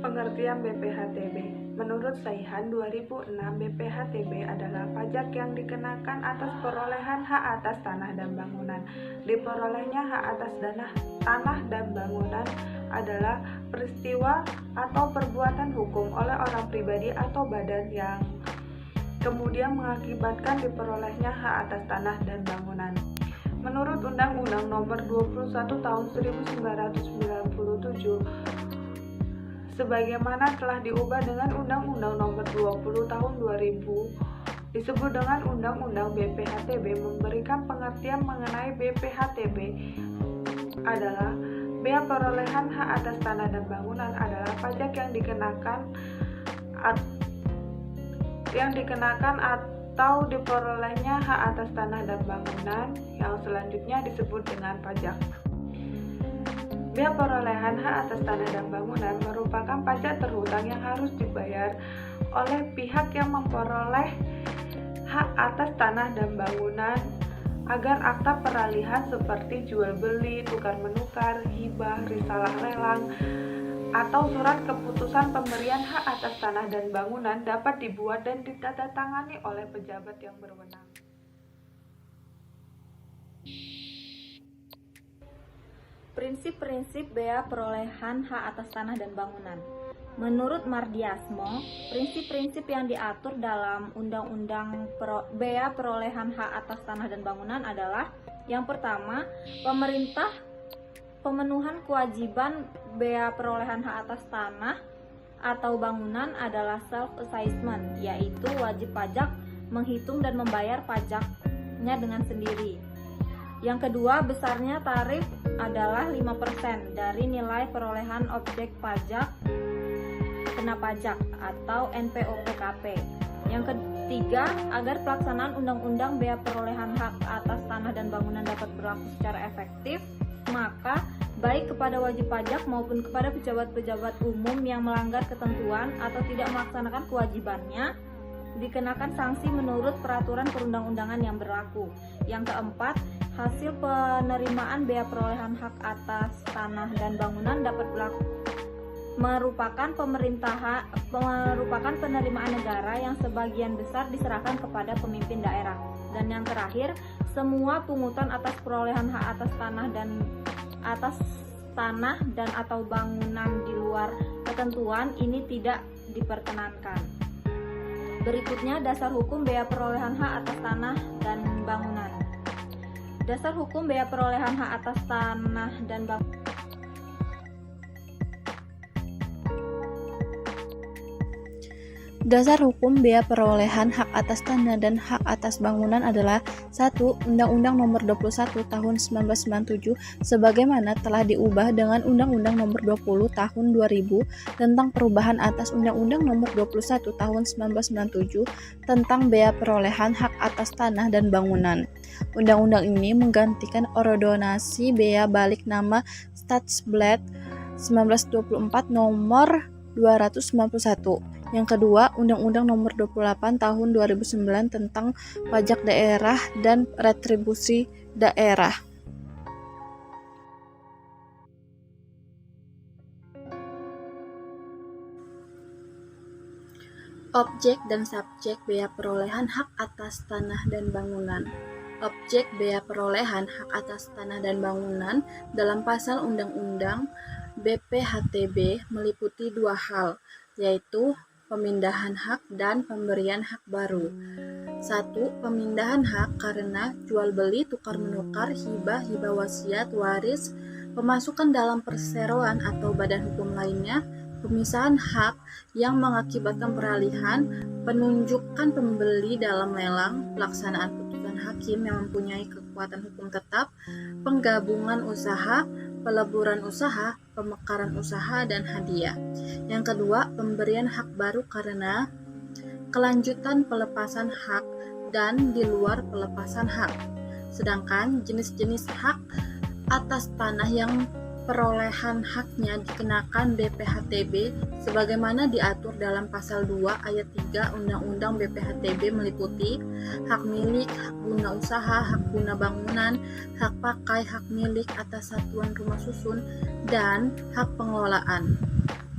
Pengertian BPHTB. Menurut Saihan 2006, BPHTB adalah pajak yang dikenakan atas perolehan hak atas tanah dan bangunan. Diperolehnya hak atas tanah dan bangunan adalah peristiwa atau perbuatan hukum oleh orang pribadi atau badan yang kemudian mengakibatkan diperolehnya hak atas tanah dan bangunan. Menurut Undang-Undang Nomor 21 Tahun 1997, sebagaimana telah diubah dengan Undang-Undang Nomor 20 Tahun 2000, disebut dengan Undang-Undang BPHTB, memberikan pengertian mengenai BPHTB adalah bea perolehan hak atas tanah dan bangunan adalah pajak yang dikenakan atau diperolehnya hak atas tanah dan bangunan yang selanjutnya disebut dengan pajak. Bea perolehan hak atas tanah dan bangunan merupakan pajak terhutang yang harus dibayar oleh pihak yang memperoleh hak atas tanah dan bangunan agar akta peralihan seperti jual beli, tukar menukar, hibah, risalah lelang, atau surat keputusan pemberian hak atas tanah dan bangunan dapat dibuat dan ditandatangani oleh pejabat yang berwenang. Prinsip-prinsip bea perolehan hak atas tanah dan bangunan. Menurut Mardiasmo, prinsip-prinsip yang diatur dalam Undang-Undang Bea Perolehan Hak Atas Tanah dan Bangunan adalah: yang pertama, pemenuhan kewajiban bea perolehan hak atas tanah atau bangunan adalah self-assessment, yaitu wajib pajak menghitung dan membayar pajaknya dengan sendiri. Yang kedua, besarnya tarif adalah 5% dari nilai perolehan objek pajak kena pajak atau NPOPKP. Yang ketiga, agar pelaksanaan Undang-Undang Bea Perolehan Hak Atas Tanah dan Bangunan dapat berlaku secara efektif, maka baik kepada wajib pajak maupun kepada pejabat-pejabat umum yang melanggar ketentuan atau tidak melaksanakan kewajibannya dikenakan sanksi menurut peraturan perundang-undangan yang berlaku. Yang keempat, hasil penerimaan bea perolehan hak atas tanah dan bangunan dapat merupakan penerimaan negara yang sebagian besar diserahkan kepada pemimpin daerah. Dan yang terakhir, semua pungutan atas perolehan hak atas tanah dan atau bangunan di luar ketentuan ini tidak diperkenankan. Berikutnya, dasar hukum bea perolehan hak atas tanah dan bangunan. Dasar hukum bea perolehan hak atas tanah dan bangunan. Dasar hukum bea perolehan hak atas tanah dan hak atas bangunan adalah 1. Undang-Undang Nomor 21 Tahun 1997 sebagaimana telah diubah dengan Undang-Undang Nomor 20 Tahun 2000 tentang perubahan atas Undang-Undang Nomor 21 Tahun 1997 tentang bea perolehan hak atas tanah dan bangunan. Undang-undang ini menggantikan Ordonansi Bea Balik Nama Stadsblad 1924 Nomor 291. Yang kedua, Undang-Undang Nomor 28 Tahun 2009 tentang pajak daerah dan retribusi daerah. Objek dan subjek bea perolehan hak atas tanah dan bangunan. Objek bea perolehan hak atas tanah dan bangunan dalam pasal Undang-Undang BPHTB meliputi dua hal, yaitu pemindahan hak dan pemberian hak baru. 1. Pemindahan hak karena jual beli, tukar menukar, hibah, hibah wasiat, waris, pemasukan dalam perseroan atau badan hukum lainnya, pemisahan hak yang mengakibatkan peralihan, penunjukan pembeli dalam lelang, pelaksanaan putusan hakim yang mempunyai kekuatan hukum tetap, penggabungan usaha, peleburan usaha, pemekaran usaha, dan hadiah. Yang kedua, pemberian hak baru karena kelanjutan pelepasan hak dan di luar pelepasan hak. Sedangkan jenis-jenis hak atas tanah yang perolehan haknya dikenakan BPHTB sebagaimana diatur dalam pasal 2 ayat 3 Undang-Undang BPHTB meliputi hak milik, hak guna usaha, hak guna bangunan, hak pakai, hak milik atas satuan rumah susun, dan hak pengelolaan.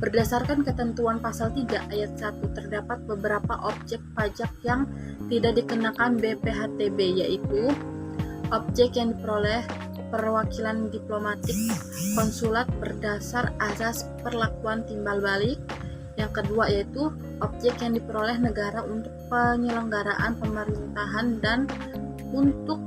Berdasarkan ketentuan pasal 3 ayat 1 terdapat beberapa objek pajak yang tidak dikenakan BPHTB, yaitu objek yang diperoleh perwakilan diplomatik konsulat berdasar asas perlakuan timbal balik. Yang kedua yaitu objek yang diperoleh negara untuk penyelenggaraan pemerintahan dan untuk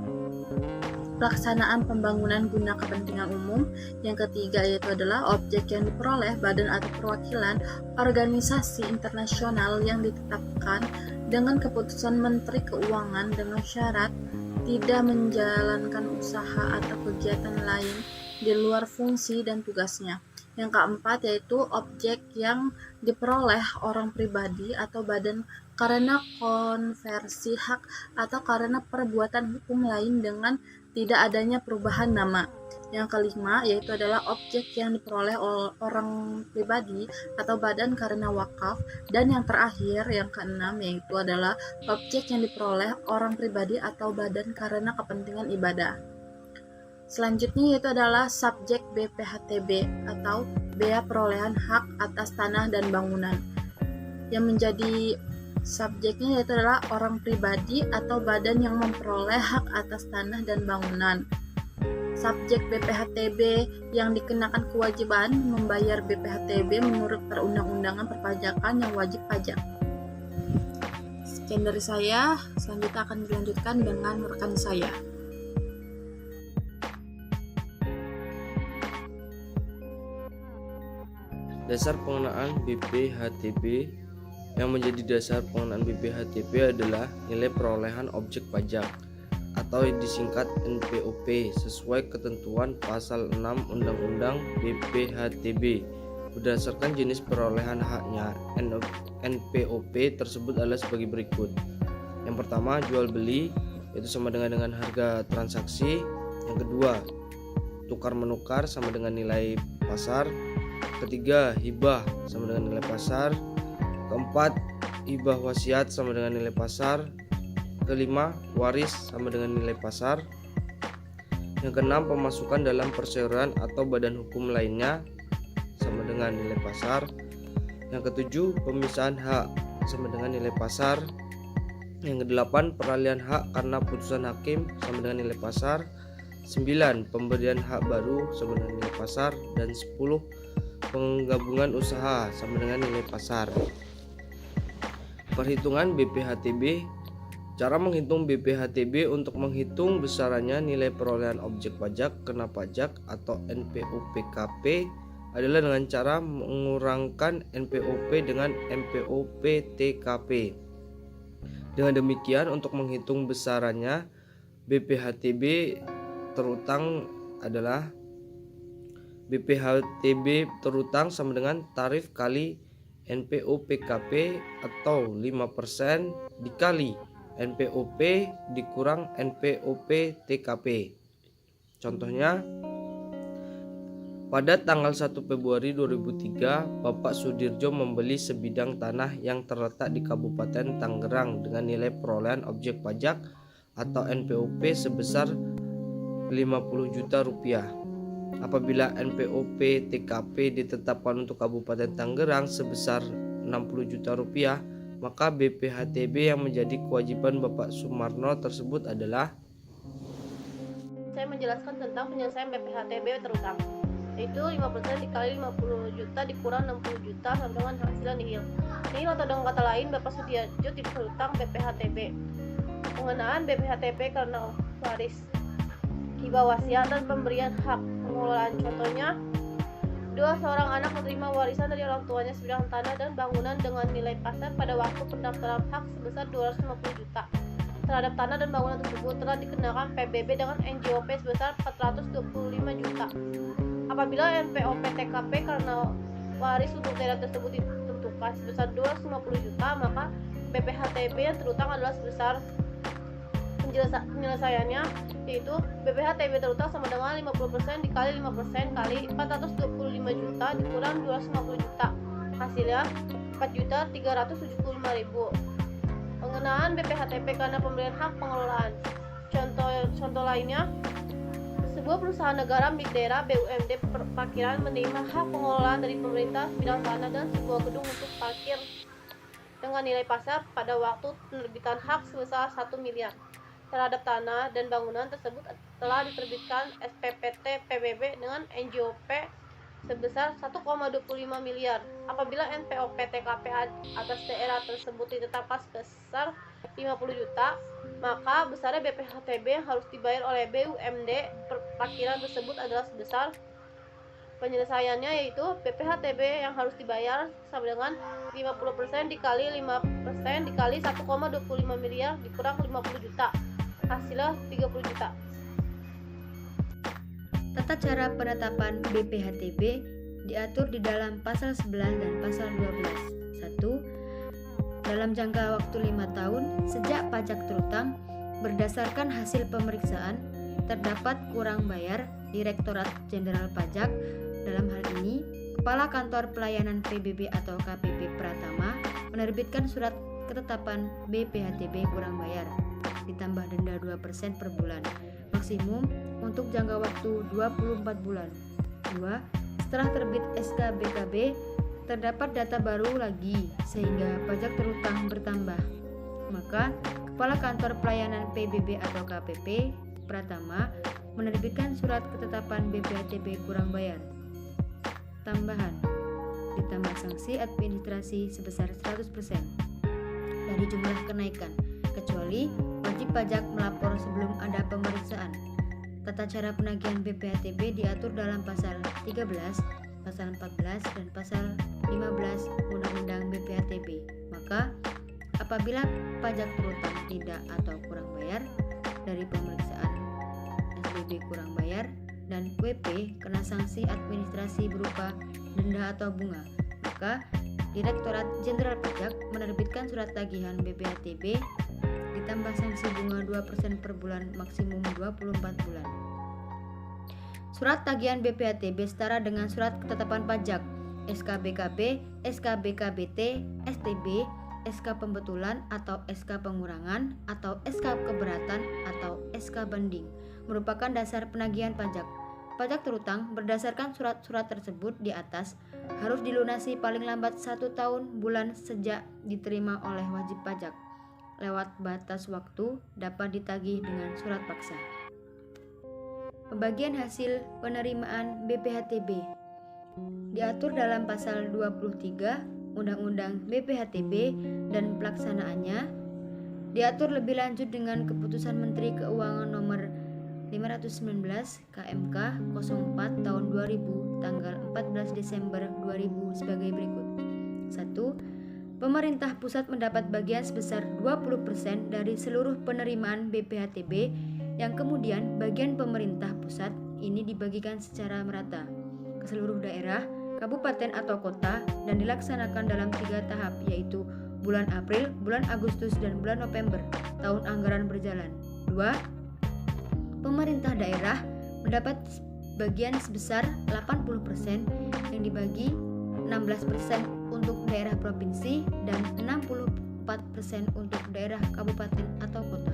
pelaksanaan pembangunan guna kepentingan umum. Yang ketiga yaitu adalah objek yang diperoleh badan atau perwakilan organisasi internasional yang ditetapkan dengan keputusan Menteri Keuangan dengan syarat tidak menjalankan usaha atau kegiatan lain di luar fungsi dan tugasnya. Yang keempat yaitu objek yang diperoleh orang pribadi atau badan karena konversi hak atau karena perbuatan hukum lain dengan tidak adanya perubahan nama. Yang kelima yaitu adalah objek yang diperoleh orang pribadi atau badan karena wakaf. Dan yang terakhir, yang keenam, yaitu adalah objek yang diperoleh orang pribadi atau badan karena kepentingan ibadah. Selanjutnya yaitu adalah subjek BPHTB atau bea perolehan hak atas tanah dan bangunan. Yang menjadi subjeknya yaitu adalah orang pribadi atau badan yang memperoleh hak atas tanah dan bangunan. Subjek BPHTB yang dikenakan kewajiban membayar BPHTB menurut perundang-undangan perpajakan yang wajib pajak. Sekian dari saya, selanjutnya akan dilanjutkan dengan rekan saya. Dasar pengenaan BPHTB. Yang menjadi dasar pengenaan BPHTB adalah nilai perolehan objek pajak atau disingkat NPOP sesuai ketentuan pasal 6 Undang-Undang BPHTB. Berdasarkan jenis perolehan haknya, NPOP tersebut adalah sebagai berikut. Yang pertama, jual beli, yaitu sama dengan harga transaksi. Yang kedua, tukar menukar sama dengan nilai pasar. Ketiga, hibah sama dengan nilai pasar. Keempat, hibah wasiat sama dengan nilai pasar. Kelima, waris sama dengan nilai pasar. Yang keenam, pemasukan dalam perseroan atau badan hukum lainnya sama dengan nilai pasar. Yang ketujuh, pemisahan hak sama dengan nilai pasar. Yang kedelapan, peralihan hak karena putusan hakim sama dengan nilai pasar. 9, pemberian hak baru sama dengan nilai pasar. Dan 10, penggabungan usaha sama dengan nilai pasar. Perhitungan BPHTB. Cara menghitung BPHTB untuk menghitung besarannya nilai perolehan objek pajak kena pajak atau NPOPKP adalah dengan cara mengurangkan NPOP dengan NPOP-TKP. Dengan demikian, untuk menghitung besarannya BPHTB terutang adalah BPHTB terutang sama dengan tarif kali NPOPKP atau 5% dikali NPOP dikurang NPOP-TKP. Contohnya, pada tanggal 1 Februari 2003, Bapak Sudirjo membeli sebidang tanah yang terletak di Kabupaten Tangerang dengan nilai perolehan objek pajak atau NPOP sebesar 50 juta rupiah. Apabila NPOP-TKP ditetapkan untuk Kabupaten Tangerang sebesar 60 juta rupiah, maka BPHTB yang menjadi kewajiban Bapak Sumarno tersebut adalah. Saya menjelaskan tentang penyelesaian BPHTB terutang, yaitu 5% dikali 50 juta dikurang 60 juta sama dengan hasilnya nihil. Nihil atau dengan kata lain, Bapak Sudirjo tidak terutang BPHTB. Pengenaan BPHTB karena waris, hibah wasiat, dan pemberian hak pengelolaan. Contohnya, seorang anak menerima warisan dari orang tuanya sebidang tanah dan bangunan dengan nilai pasar pada waktu pendaftaran hak sebesar 250 juta. Terhadap tanah dan bangunan tersebut telah dikenakan PBB dengan NJOP sebesar 425 juta. Apabila NPOP-TKP karena waris untuk daerah tersebut ditentukan sebesar 250 juta, maka BPHTB yang terutang adalah sebesar Penyelesaiannya yaitu BPH-TB terutang sama dengan 50% dikali 5% kali 425 juta dikurang 250 juta. Hasilnya 4.375.000. Pengenaan BPH-TB karena pemberian hak pengelolaan. Contoh lainnya, sebuah perusahaan negara milik daerah BUMD Parkiran menerima hak pengelolaan dari pemerintah bidang tanah dan sebuah gedung untuk parkir dengan nilai pasar pada waktu penerbitan hak sebesar 1 miliar. Terhadap tanah dan bangunan tersebut telah diterbitkan SPPT PBB dengan NJOP sebesar 1,25 miliar. Apabila NPOP TKP atas daerah tersebut ditetapkan sebesar 50 juta, maka besarnya BPH-TB yang harus dibayar oleh BUMD Parkiran tersebut adalah sebesar. Penyelesaiannya yaitu BPH-TB yang harus dibayar sama dengan 50% dikali 5% dikali 1,25 miliar dikurang 50 juta. Hasilnya 30 juta. Tata cara penetapan BPH-TB diatur di dalam pasal 11 dan pasal 12. 1. Dalam jangka waktu 5 tahun sejak pajak terutang berdasarkan hasil pemeriksaan terdapat kurang bayar Direktorat Jenderal Pajak, dalam hal ini Kepala Kantor Pelayanan PBB atau KPP Pratama menerbitkan surat ketetapan BPH-TB kurang bayar ditambah denda 2% per bulan, maksimum untuk jangka waktu 24 bulan. 2. Setelah terbit SK BKB, terdapat data baru lagi sehingga pajak terutang bertambah, maka Kepala Kantor Pelayanan PBB atau KPP Pratama menerbitkan surat ketetapan BPH-TB kurang bayar tambahan ditambah sanksi administrasi sebesar 100% dari jumlah kenaikan, kecuali wajib pajak melapor sebelum ada pemeriksaan. Tata cara penagihan BPH-TB diatur dalam pasal 13, pasal 14, dan pasal 15 Undang-Undang BPH-TB. Maka, apabila pajak terutang tidak atau kurang bayar dari pemeriksaan SBB kurang bayar dan WP kena sanksi administrasi berupa denda atau bunga, maka Direktorat Jenderal Pajak menerbitkan surat tagihan BPH-TB ditambah sanksi bunga 2% per bulan maksimum 24 bulan. Surat tagihan BPH-TB setara dengan surat ketetapan pajak, SK BKB, SK BKBT, STB, SK pembetulan atau SK pengurangan atau SK keberatan atau SK banding merupakan dasar penagihan pajak. Pajak terutang berdasarkan surat-surat tersebut di atas harus dilunasi paling lambat 1 tahun bulan sejak diterima oleh wajib pajak. Lewat batas waktu dapat ditagih dengan surat paksa. Pembagian hasil penerimaan BPH-TB diatur dalam pasal 23 Undang-Undang BPH-TB dan pelaksanaannya diatur lebih lanjut dengan Keputusan Menteri Keuangan Nomor 519 KMK 04 tahun 2000 tanggal 14 Desember 2000 sebagai berikut. 1. Pemerintah pusat mendapat bagian sebesar 20% dari seluruh penerimaan BPH-TB yang kemudian bagian pemerintah pusat ini dibagikan secara merata ke seluruh daerah, kabupaten atau kota dan dilaksanakan dalam 3 tahap, yaitu bulan April, bulan Agustus, dan bulan November tahun anggaran berjalan. 2. Pemerintah daerah mendapat bagian sebesar 80% yang dibagi 16% untuk daerah provinsi dan 64% untuk daerah kabupaten atau kota.